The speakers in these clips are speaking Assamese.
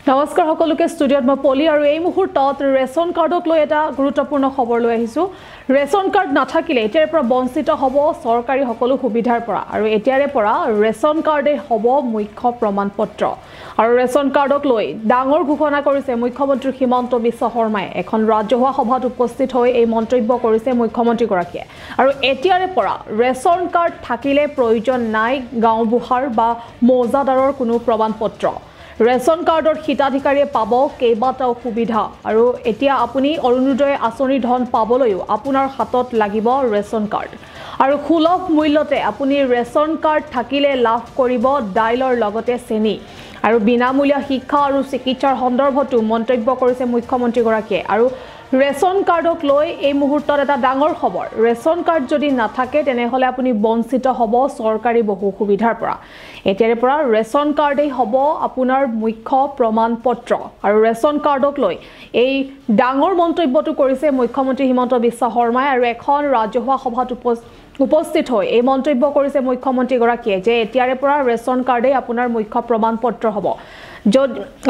নমস্কাৰ সকলোকে ষ্টুডিঅ'ত মই পলি আৰু এই মুহূৰ্তত ৰেচন কাৰ্ডক লৈ এটা গুৰুত্বপূৰ্ণ খবৰ লৈ আহিছো ৰেচন কাৰ্ড নাথাকিলে এতিয়াৰ পৰা বঞ্চিত হ'ব চৰকাৰী সকলো সুবিধাৰ পৰা আৰু এতিয়াৰে পৰা ৰেচন কাৰ্ডে হ'ব মুখ্য প্ৰমাণপত্ৰ আৰু ৰেচন কাৰ্ডক লৈ ডাঙৰ ঘোষণা কৰিছে মুখ্যমন্ত্ৰী হিমন্ত বিশ্ব শৰ্মাই এখন ৰাজহুৱা সভাত উপস্থিত হৈ এই মন্তব্য কৰিছে মুখ্যমন্ত্ৰী গৰাকীয়ে আৰু এতিয়াৰে পৰা ৰেচন কাৰ্ড থাকিলে প্ৰয়োজন নাই গাঁওবুঢ়াৰ বা মৌজাদাৰৰ কোনো প্ৰমাণপত্ৰ ৰেচন কাৰ্ডৰ হিতাধিকাৰীয়ে পাব কেইবাটাও সুবিধা আৰু এতিয়া আপুনি অৰুণোদয় আঁচনিৰ ধন পাবলৈও আপোনাৰ হাতত লাগিব ৰেচন কাৰ্ড আৰু সুলভ মূল্যতে আপুনি ৰেচন কাৰ্ড থাকিলে লাভ কৰিব দাইলৰ লগতে চেনি আৰু বিনামূলীয়া শিক্ষা আৰু চিকিৎসাৰ সন্দৰ্ভতো মন্তব্য কৰিছে মুখ্যমন্ত্ৰী গৰাকীয়ে আৰু ৰেচন কাৰ্ডক লৈ এই মুহূৰ্তত এটা ডাঙৰ খবৰ ৰেচন কাৰ্ড যদি নাথাকে তেনেহলে আপুনি বঞ্চিত হ'ব চৰকাৰী বহু সুবিধাৰ পৰা এতিয়াৰে পৰা ৰেচন কাৰ্ডেই হ'ব আপোনাৰ মুখ্য প্ৰমাণপত্ৰ আৰু ৰেচন কাৰ্ডক লৈ এই ডাঙৰ মন্তব্যটো কৰিছে মুখ্যমন্ত্ৰী হিমন্ত বিশ্ব শৰ্মাই আৰু এখন ৰাজহুৱা সভাত উপস্থিত হৈ এই মন্তব্য কৰিছে মুখ্যমন্ত্ৰী গৰাকীয়ে যে এতিয়াৰে পৰা ৰেচন কাৰ্ডেই আপোনাৰ মুখ্য প্ৰমাণপত্ৰ হ'ব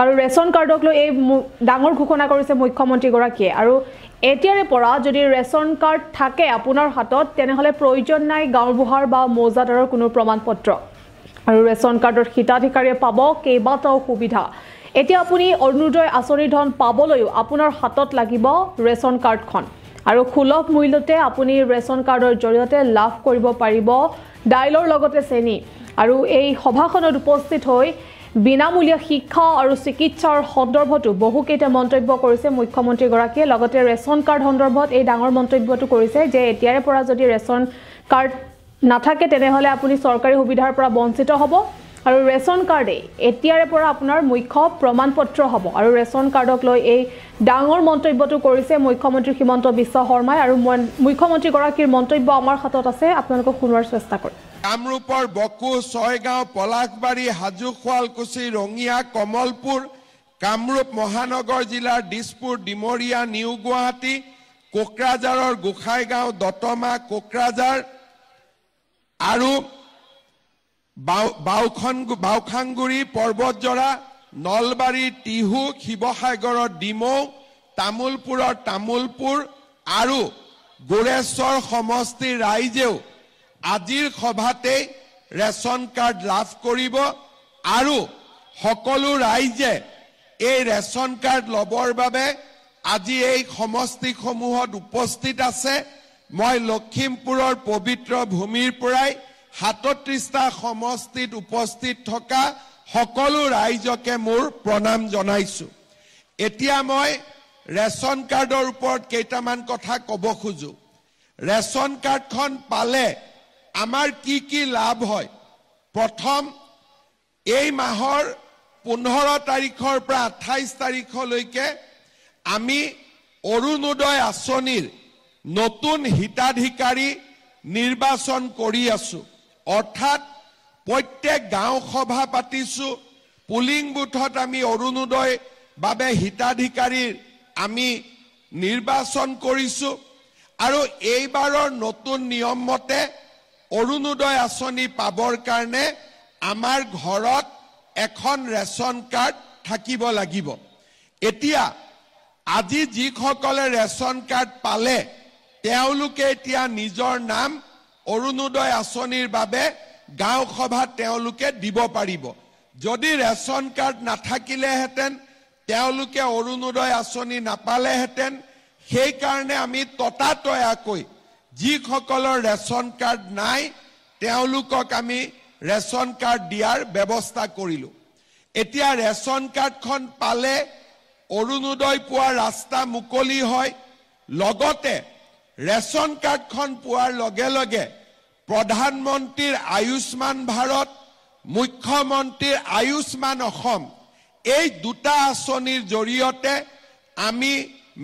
আৰু ৰেচন কাৰ্ডক লৈ এই ডাঙৰ ঘোষণা কৰিছে মুখ্যমন্ত্ৰী গৰাকীয়ে আৰু এতিয়াৰে পৰা যদি ৰেচন কাৰ্ড থাকে আপোনাৰ হাতত তেনেহলে প্ৰয়োজন নাই গাঁওবুঢ়াৰ বা মৌজাদাৰৰ কোনো প্ৰমাণপত্ৰ আৰু ৰেচন কাৰ্ডৰ হিতাধিকাৰীয়ে পাব কেইবাটাও সুবিধা এতিয়া আপুনি অৰুণোদয় আঁচনিৰ ধন পাবলৈও আপোনাৰ হাতত লাগিব ৰেচন কাৰ্ডখন আৰু সুলভ মূল্যতে আপুনি ৰেচন কাৰ্ডৰ জৰিয়তে লাভ কৰিব পাৰিব দাইলৰ লগতে চেনি আৰু এই সভাখনত উপস্থিত হৈ বিনামূলীয়া শিক্ষা আৰু চিকিৎসাৰ সন্দৰ্ভতো বহুকেইটা মন্তব্য কৰিছে মুখ্যমন্ত্ৰী গৰাকীয়ে লগতে ৰেচন কাৰ্ড সন্দৰ্ভত এই ডাঙৰ মন্তব্যটো কৰিছে যে এতিয়াৰে পৰা যদি ৰেচন কাৰ্ড নাথাকে তেনেহলে আপুনি চৰকাৰী সুবিধাৰ পৰা বঞ্চিত হ'ব আৰু ৰেচন কাৰ্ডে এতিয়াৰে পৰা আপোনাৰ মুখ্য প্ৰমাণপত্ৰ হ'ব আৰু ৰেচন কাৰ্ডক লৈ এই ডাঙৰ মন্তব্যটো কৰিছে মুখ্যমন্ত্ৰী হিমন্ত বিশ্ব শৰ্মাই আৰু মুখ্যমন্ত্ৰী গৰাকীৰ মন্তব্য আমাৰ হাতত আছে আপোনালোকক শুনোৱাৰ চেষ্টা কৰিম কামৰূপৰ বকু ছয়গাঁও পলাশবাৰী হাজো শুৱালকুছি ৰঙিয়া কমলপুৰ কামৰূপ মহানগৰ জিলাৰ দিছপুৰ ডিমৰীয়া নিউ গুৱাহাটী কোকৰাঝাৰৰ গোসাইগাঁও দতমা কোকৰাঝাৰ আৰু বাউখাংগুৰি পৰ্বতজৰা নলবাৰী টিহু শিৱসাগৰৰ ডিমৌ তামুলপুৰৰ তামুলপুৰ আৰু গোৰেশ্বৰ সমষ্টিৰ ৰাইজেও আজিৰ সভাতে ৰেচন কাৰ্ড লাভ কৰিব আৰু সকলো ৰাইজে এই ৰেচন কাৰ্ড লবৰ বাবে আজি এই সমষ্টিসমূহত উপস্থিত আছে মই লখিমপুৰৰ পবিত্ৰ ভূমিৰ পৰাই ৩৭টা সমষ্টিত উপস্থিত থকা সকলো ৰাইজকে মোৰ প্ৰণাম জনাইছো এতিয়া মই ৰেচন কাৰ্ডৰ ওপৰত কেইটামান কথা ক'ব খোজো ৰেচন কাৰ্ডখন পালে আমাৰ কি লাভ হয় প্ৰথম এই মাহৰ 15 তাৰিখৰ পৰা 28 তাৰিখলৈকে আমি অৰুণোদয় আঁচনিৰ নতুন হিতাধিকাৰী নিৰ্বাচন কৰি আছো অৰ্থাৎ প্ৰত্যেক গাঁও সভা পাতিছো পুলিং বুথত আমি অৰুণোদয় বাবে হিতাধিকাৰী আমি নিৰ্বাচন কৰিছো আৰু এইবাৰৰ নতুন নিয়ম মতে অৰুণোদয় আঁচনি পাবৰ কাৰণে আমাৰ ঘৰত এখন ৰেচন কাৰ্ড থাকিব লাগিব এতিয়া আজি যিসকলে ৰেচন কাৰ্ড পালে তেওঁলোকে এতিয়া নিজৰ নাম অৰুণোদয় আঁচনিৰ বাবে গাঁও সভাত তেওঁলোকে দিব পাৰিব যদি ৰেচন কাৰ্ড নাথাকিলেহেঁতেন তেওঁলোকে অৰুণোদয় আঁচনি নাপালেহেঁতেন সেইকাৰণে আমি ততাতৈয়াকৈ যিসকলৰ ৰেচন কাৰ্ড নাই তেওঁলোকক আমি ৰেচন কাৰ্ড দিয়াৰ ব্যৱস্থা কৰিলো এতিয়া ৰেচন কাৰ্ডখন পালে অৰুণোদয় পোৱাৰ ৰাস্তা মুকলি হয় লগতে ৰেচন কাৰ্ডখন পোৱাৰ লগে লগে প্ৰধানমন্ত্ৰীৰ আয়ুষ্মান ভাৰত মুখ্যমন্ত্ৰীৰ আয়ুষ্মান অসম এই দুটা আঁচনিৰ জৰিয়তে আমি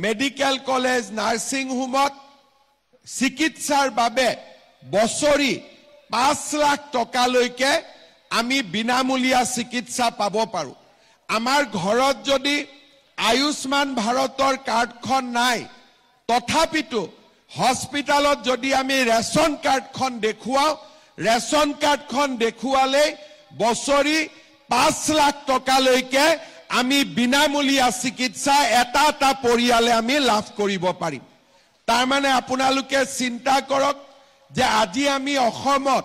মেডিকেল কলেজ নাৰ্ছিং হোমত চিকিৎসাৰ বাবে বছৰি 5 লাখ টকালৈকে আমি বিনামূলীয়া চিকিৎসা পাব পাৰো আমাৰ ঘৰত যদি আয়ুষ্মান ভাৰতৰ কাৰ্ডখন নাই তথাপিতো হস্পিটালত যদি আমি ৰেচন কাৰ্ডখন দেখুৱাও ৰেচন কাৰ্ডখন দেখুৱালে বছৰি 5 লাখ টকালৈকে আমি বিনামূলীয়া চিকিৎসা এটা এটা পৰিয়ালে আমি লাভ কৰিব পাৰিম তাৰ মানে আপোনালোকে চিন্তা কৰক যে আজি আমি অসমত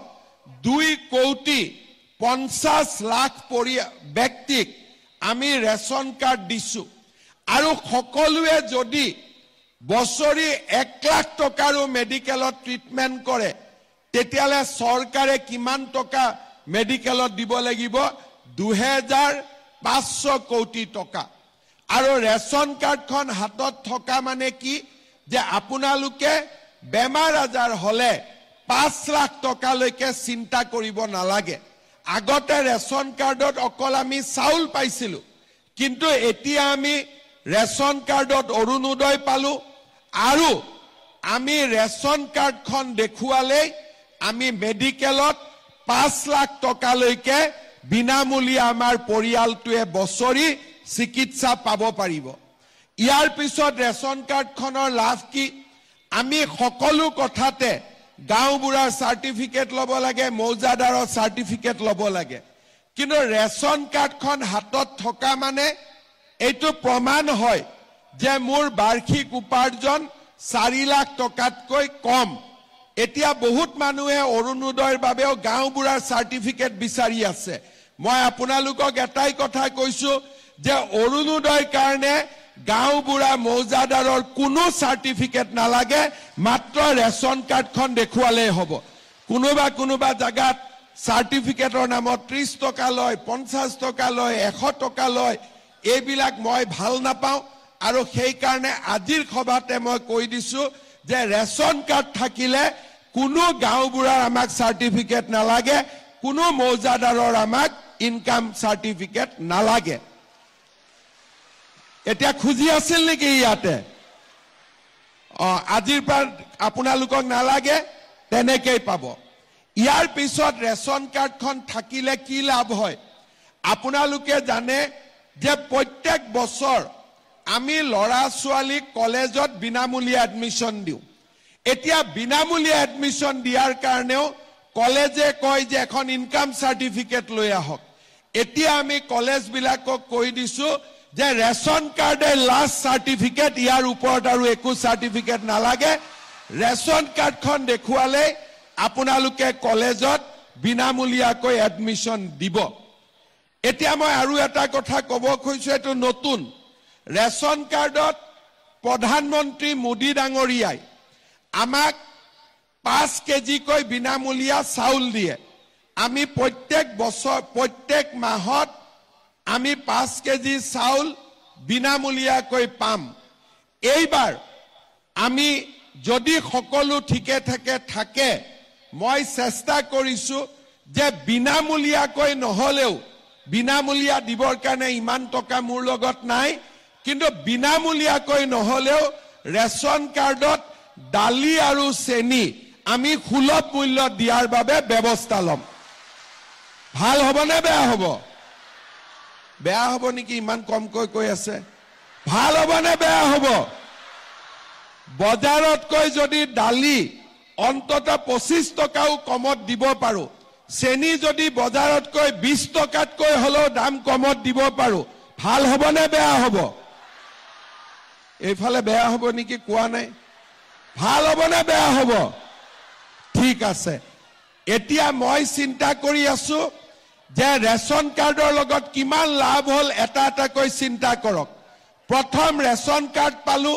2,50,00,000 ব্যক্তিক আমি ৰেচন কাৰ্ড দিছো আৰু সকলোৱে যদি বছৰি 1,00,000 টকাৰো মেডিকেলত ট্ৰিটমেন্ট কৰে তেতিয়ালে চৰকাৰে কিমান টকা মেডিকেলত দিব লাগিব 2,500 কোটি টকা আৰু ৰেচন কাৰ্ডখন হাতত থকা মানে কি যে আপোনালোকে বেমাৰ আজাৰ হলে 5 লাখ টকালৈকে চিন্তা কৰিব নালাগে আগতে ৰেচন কাৰ্ডত অকল আমি চাউল পাইছিলো কিন্তু এতিয়া আমি ৰেচন কাৰ্ডত অৰুণোদয় পালো আৰু আমি ৰেচন কাৰ্ডখন দেখুৱালে আমি মেডিকেলত 5 লাখ টকালৈকে বিনামূলীয়া আমাৰ পৰিয়ালটোৱে বছৰি চিকিৎসা পাব পাৰিব ইয়াৰ পিছত ৰেচন কাৰ্ডখনৰ লাভ কি আমি সকলো কথাতে গাঁওবুঢ়াৰ সাৰ্টিফিকেট ল'ব লাগে মৌজাদাৰৰ সাৰ্টিফিকেট ল'ব লাগে কিন্তু ৰেচন কাৰ্ডখন হাতত থকা মানে এইটো প্ৰমাণ হয় যে মোৰ বাৰ্ষিক উপাৰ্জন 4 লাখ টকাতকৈ কম এতিয়া বহুত মানুহে অৰুণোদয়ৰ বাবেও গাঁওবুঢ়াৰ সাৰ্টিফিকেট বিচাৰি আছে মই আপোনালোকক এটাই কথা কৈছো যে অৰুণোদয়ৰ কাৰণে গাঁওবুঢ়া মৌজাদাৰৰ কোনো সাৰ্টিফিকেট নালাগে মাত্ৰ ৰেচন কাৰ্ডখন দেখুৱালে হ'ব কোনোবা জাগাত সাৰ্টিফিকেটৰ নামত 30 টকা লয় 50 টকা লয় 100 টকা লয় এইবিলাক মই ভাল নাপাওঁ আৰু সেই কাৰণে আজিৰ সভাতে মই কৈ দিছো যে ৰেচন কাৰ্ড থাকিলে কোনো গাঁওবুঢ়াৰ আমাক সাৰ্টিফিকেট নালাগে কোনো মৌজাদাৰৰ আমাক ইনকাম সাৰ্টিফিকেট নালাগে এতিয়া খুজি আছিল নেকি ইয়াতে আজিৰ পৰা আপোনালোকক নালাগে তেনেকৈ পাব ইয়াৰ পিছত ৰেচন কাৰ্ডখন থাকিলে কি লাভ হয় আপোনালোকে জানে যে প্ৰত্যেক বছৰ আমি লৰা ছোৱালীক কলেজত বিনামূলীয়া এডমিশন দিও এতিয়া বিনামূলীয়া এডমিশন দিয়াৰ কাৰণেও কলেজে কয় যে এখন ইনকাম সাৰ্টিফিকেট লৈ আহক এতিয়া আমি কলেজ বিলাকক কৈ দিছো যে ৰেচন কাৰ্ডে লাষ্ট সাৰ্টিফিকেট ইয়াৰ ওপৰত আৰু একো সাৰ্টিফিকেট নালাগে ৰেচন কাৰ্ডখন দেখুৱালে আপোনালোকে কলেজত বিনামূলীয়াকৈ এডমিশন দিব এতিয়া মই আৰু এটা কথা ক'ব খুজিছো এটো নতুন ৰেচন কাৰ্ডত প্ৰধানমন্ত্ৰী মোদী ডাঙৰীয়াই আমাক 5 কেজিকৈ বিনামূলীয়া চাউল দিয়ে আমি প্ৰত্যেক মাহত আমি 5 কেজি চাউল বিনামূলীয়াকৈ পাম এইবাৰ আমি যদি সকলো ঠিকে থাকে মই চেষ্টা কৰিছো যে বিনামূলীয়াকৈ নহলেও বিনামূলীয়া দিবৰ কাৰণে ইমান টকা মোৰ লগত নাই কিন্তু বিনামূলীয়াকৈ নহলেও ৰেচন কাৰ্ডত দালি আৰু চেনি আমি সুলভ মূল্য দিয়াৰ বাবে ব্যৱস্থা লম ভাল হ'বনে বেয়া হ'ব নেকি ইমান কমকৈ কৈ আছে ভাল হ'বনে বেয়া হ'ব বজাৰতকৈ যদি দালি অন্তত 25 টকাও কমত দিব পাৰো চেনি যদি বজাৰতকৈ 20 টকাতকৈ হলেও দাম কমত দিব পাৰো ভাল হ'বনে বেয়া হ'ব এইফালে বেয়া হ'ব নেকি কোৱা নাই ভাল হ'বনে বেয়া হ'ব ঠিক আছে এতিয়া মই চিন্তা কৰি আছো যে ৰেচন কাৰ্ডৰ লগত কিমান লাভ হল এটাকৈ চিন্তা কৰক প্ৰথম ৰেচন কাৰ্ড পালো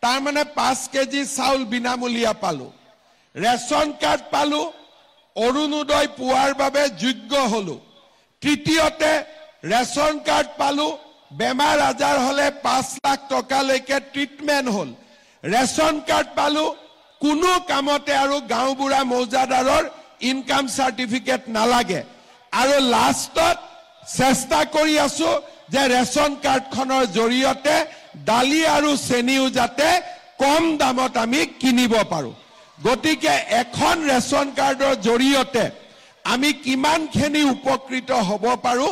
তাৰ মানে 5 কেজি চাউল বিনামূলীয়া পালো ৰেচন কাৰ্ড পালো অৰুণোদয় পোৱাৰ বাবে যোগ্য হলো তৃতীয়তে ৰেচন কাৰ্ড পালো বেমাৰ আজাৰ হলে 5 লাখ টকালৈকে ট্ৰিটমেন্ট হল ৰেচন কাৰ্ড পালো কোনো কামতে আৰু গাঁওবুঢ়া মৌজাদাৰৰ ইনকাম সাৰ্টিফিকেট নালাগে আৰু লাষ্টত চেষ্টা কৰি আছো যে ৰেচন কাৰ্ডখনৰ জৰিয়তে দালি আৰু চেনিও যাতে কম দামত আমি কিনিব পাৰো গতিকে এখন ৰেচন কাৰ্ডৰ জৰিয়তে আমি কিমানখিনি উপকৃত হ'ব পাৰো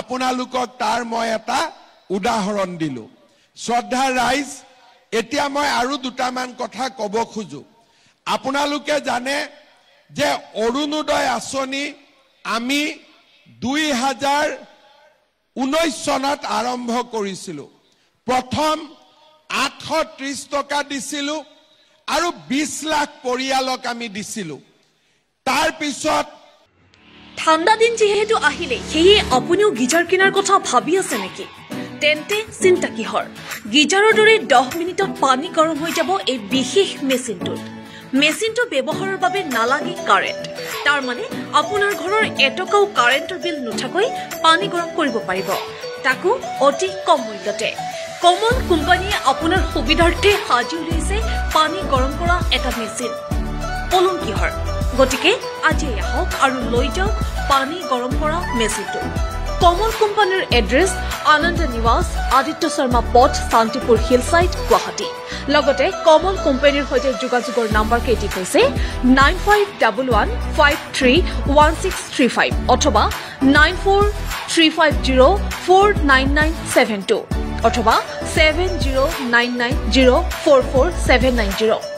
আপোনালোকক তাৰ মই এটা উদাহৰণ দিলো শ্ৰদ্ধা ৰাইজ এতিয়া মই আৰু দুটামান কথা ক'ব খোজো আপোনালোকে জানে যে অৰুণোদয় আঁচনি আমি 19 চনত আৰম্ভ কৰিছিলোঁ প্ৰথম 830 টকা দিছিলোঁ আৰু 20 লাখ পৰিয়ালক আমি দিছিলোঁ তাৰ পিছত ঠাণ্ডা দিন যেহেতু আহিলে সেয়ে আপুনিও গিজাৰ কিনাৰ কথা ভাবি আছে নেকি তেন্তে চিন্তা কিহৰ গিজাৰৰ দৰে 10 মিনিটত পানী গৰম হৈ যাব এই বিশেষ মেচিনটো ব্যৱহাৰৰ বাবে নালাগে কাৰেণ্ট তাৰ মানে আপোনাৰ ঘৰৰ এটকাও কাৰেণ্টৰ বিল নুঠাকৈ পানী গৰম কৰিব পাৰিব তাকো অতি কম মূল্যতে কমল কোম্পানীয়ে আপোনাৰ সুবিধাৰ্থে সাজি উলিয়াইছে পানী গৰম কৰা এটা মেচিন পলম কিহৰ গতিকে আজি আহক আৰু লৈ যাওক পানী গৰম কৰা মেচিনটো কমল কোম্পানীৰ এড্ৰেছ আনন্দ নিৱাস আদিত্য শৰ্মা পথ শান্তিপুৰ হিল সাইড গুৱাহাটী লগতে কমল কোম্পানীৰ সৈতে যোগাযোগৰ নম্বৰ কেইটি হৈছে 9511531635 অথবা 9435049972 অথবা 7099044790